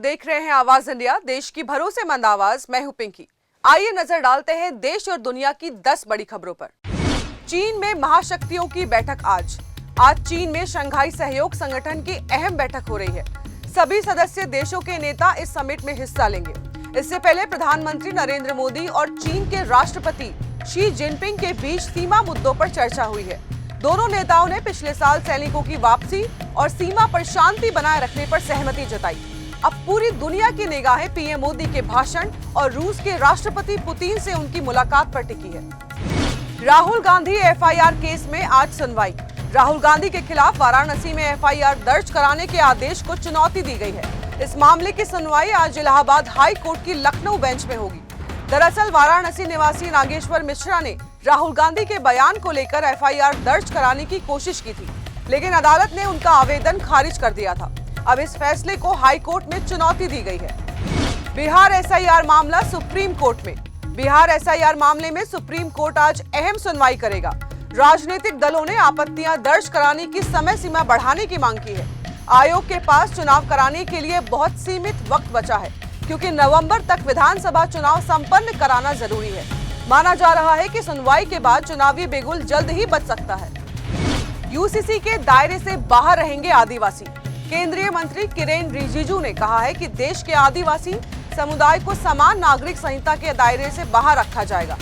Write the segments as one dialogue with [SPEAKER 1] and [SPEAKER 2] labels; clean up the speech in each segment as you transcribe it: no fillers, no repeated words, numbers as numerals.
[SPEAKER 1] देख रहे हैं आवाज इंडिया, देश की भरोसेमंद आवाज। मैं हूं पिंकी। आइए नजर डालते हैं देश और दुनिया की 10 बड़ी खबरों पर। चीन में महाशक्तियों की बैठक आज चीन में शंघाई सहयोग संगठन की अहम बैठक हो रही है। सभी सदस्य देशों के नेता इस समिट में हिस्सा लेंगे। इससे पहले प्रधानमंत्री नरेंद्र मोदी और चीन के राष्ट्रपति शी जिनपिंग के बीच सीमा मुद्दों पर चर्चा हुई है। दोनों नेताओं ने पिछले साल सैनिकों की वापसी और सीमा पर शांति बनाए रखने पर सहमति जताई। अब पूरी दुनिया की निगाहें पीएम मोदी के भाषण और रूस के राष्ट्रपति पुतिन से उनकी मुलाकात पर टिकी है। राहुल गांधी एफआईआर केस में आज सुनवाई। राहुल गांधी के खिलाफ वाराणसी में एफआईआर दर्ज कराने के आदेश को चुनौती दी गई है। इस मामले की सुनवाई आज इलाहाबाद हाई कोर्ट की लखनऊ बेंच में होगी। दरअसल वाराणसी निवासी नागेश्वर मिश्रा ने राहुल गांधी के बयान को लेकर एफआईआर दर्ज कराने की कोशिश की थी, लेकिन अदालत ने उनका आवेदन खारिज कर दिया था। अब इस फैसले को हाई कोर्ट में चुनौती दी गई है। बिहार एसआईआर मामला सुप्रीम कोर्ट में। बिहार एसआईआर मामले में सुप्रीम कोर्ट आज अहम सुनवाई करेगा। राजनीतिक दलों ने आपत्तियां दर्ज कराने की समय सीमा बढ़ाने की मांग की है। आयोग के पास चुनाव कराने के लिए बहुत सीमित वक्त बचा है, क्योंकि नवंबर तक विधानसभा चुनाव संपन्न कराना जरूरी है। माना जा रहा है कि सुनवाई के बाद चुनावी बिगुल जल्द ही बच सकता है। यूसीसी के दायरे से बाहर रहेंगे आदिवासी। केंद्रीय मंत्री किरेन रिजिजू ने कहा है कि देश के आदिवासी समुदाय को समान नागरिक संहिता के दायरे से बाहर रखा जाएगा।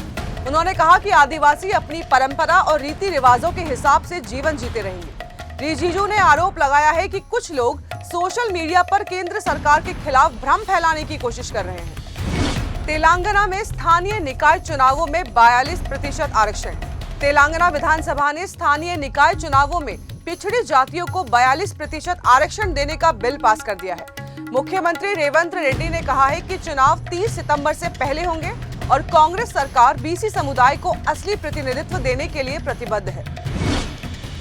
[SPEAKER 1] उन्होंने कहा कि आदिवासी अपनी परंपरा और रीति रिवाजों के हिसाब से जीवन जीते रहेंगे। रिजिजू ने आरोप लगाया है कि कुछ लोग सोशल मीडिया पर केंद्र सरकार के खिलाफ भ्रम फैलाने की कोशिश कर रहे हैं। तेलंगाना में स्थानीय निकाय चुनावों में 42% आरक्षण। तेलंगाना विधानसभा ने स्थानीय निकाय चुनावों में पिछड़ी जातियों को 42% आरक्षण देने का बिल पास कर दिया है। मुख्यमंत्री रेवंत रेड्डी ने कहा है कि चुनाव 30 सितंबर से पहले होंगे और कांग्रेस सरकार बीसी समुदाय को असली प्रतिनिधित्व देने के लिए प्रतिबद्ध है।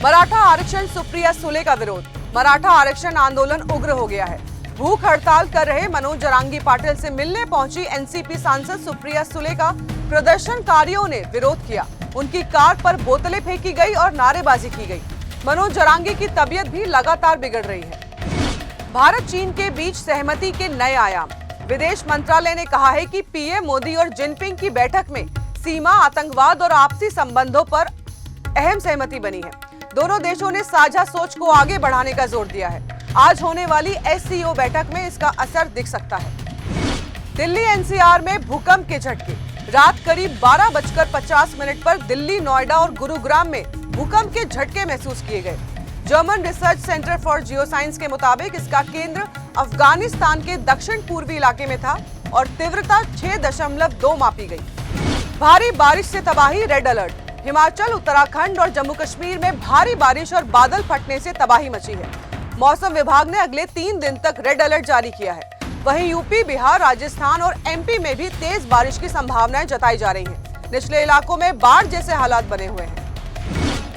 [SPEAKER 1] मराठा आरक्षण सुप्रिया सुले का विरोध। मराठा आरक्षण आंदोलन उग्र हो गया है। भूख हड़ताल कर रहे मनोज जरांगी पाटिल से मिलने पहुंची एनसीपी सांसद सुप्रिया सुले का प्रदर्शनकारियों ने विरोध किया। उनकी कार पर बोतलें फेंकी गई और नारेबाजी की गई। मनोज जरांगी की तबीयत भी लगातार बिगड़ रही है। भारत चीन के बीच सहमति के नए आयाम। विदेश मंत्रालय ने कहा है कि पीएम मोदी और जिनपिंग की बैठक में सीमा, आतंकवाद और आपसी संबंधों पर अहम सहमति बनी है। दोनों देशों ने साझा सोच को आगे बढ़ाने का जोर दिया है। आज होने वाली एससीओ बैठक में इसका असर दिख सकता है। दिल्ली एनसीआर में भूकंप के झटके। रात करीब 12:50 पर दिल्ली, नोएडा और गुरुग्राम में भूकंप के झटके महसूस किए गए। German research centre for geoscience के मुताबिक इसका केंद्र अफगानिस्तान के दक्षिण पूर्वी इलाके में था और तीव्रता 6.2 मापी गई। भारी बारिश से तबाही, रेड अलर्ट। हिमाचल, उत्तराखंड और जम्मू कश्मीर में भारी बारिश और बादल फटने से तबाही मची है। मौसम विभाग ने अगले 3 दिन तक रेड अलर्ट जारी किया है। वहीं यूपी, बिहार, राजस्थान और एमपी में भी तेज बारिश की संभावनाएं जताई जा रही हैं। निचले इलाकों में बाढ़ जैसे हालात बने हुए हैं।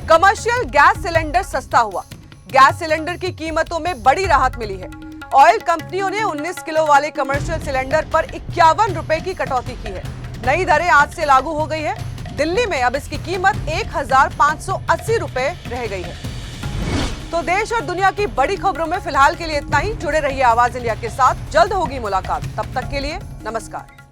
[SPEAKER 1] कमर्शियल गैस सिलेंडर सस्ता हुआ। गैस सिलेंडर की कीमतों में बड़ी राहत मिली है। ऑयल कंपनियों ने 19 किलो वाले कमर्शियल सिलेंडर पर 51 रुपए की कटौती की है। नई दरें आज से लागू हो गई है। दिल्ली में अब इसकी कीमत 1580 रुपए रह गई है। तो देश और दुनिया की बड़ी खबरों में फिलहाल के लिए इतना ही। जुड़े रहिए आवाज इंडिया के साथ, जल्द होगी मुलाकात। तब तक के लिए नमस्कार।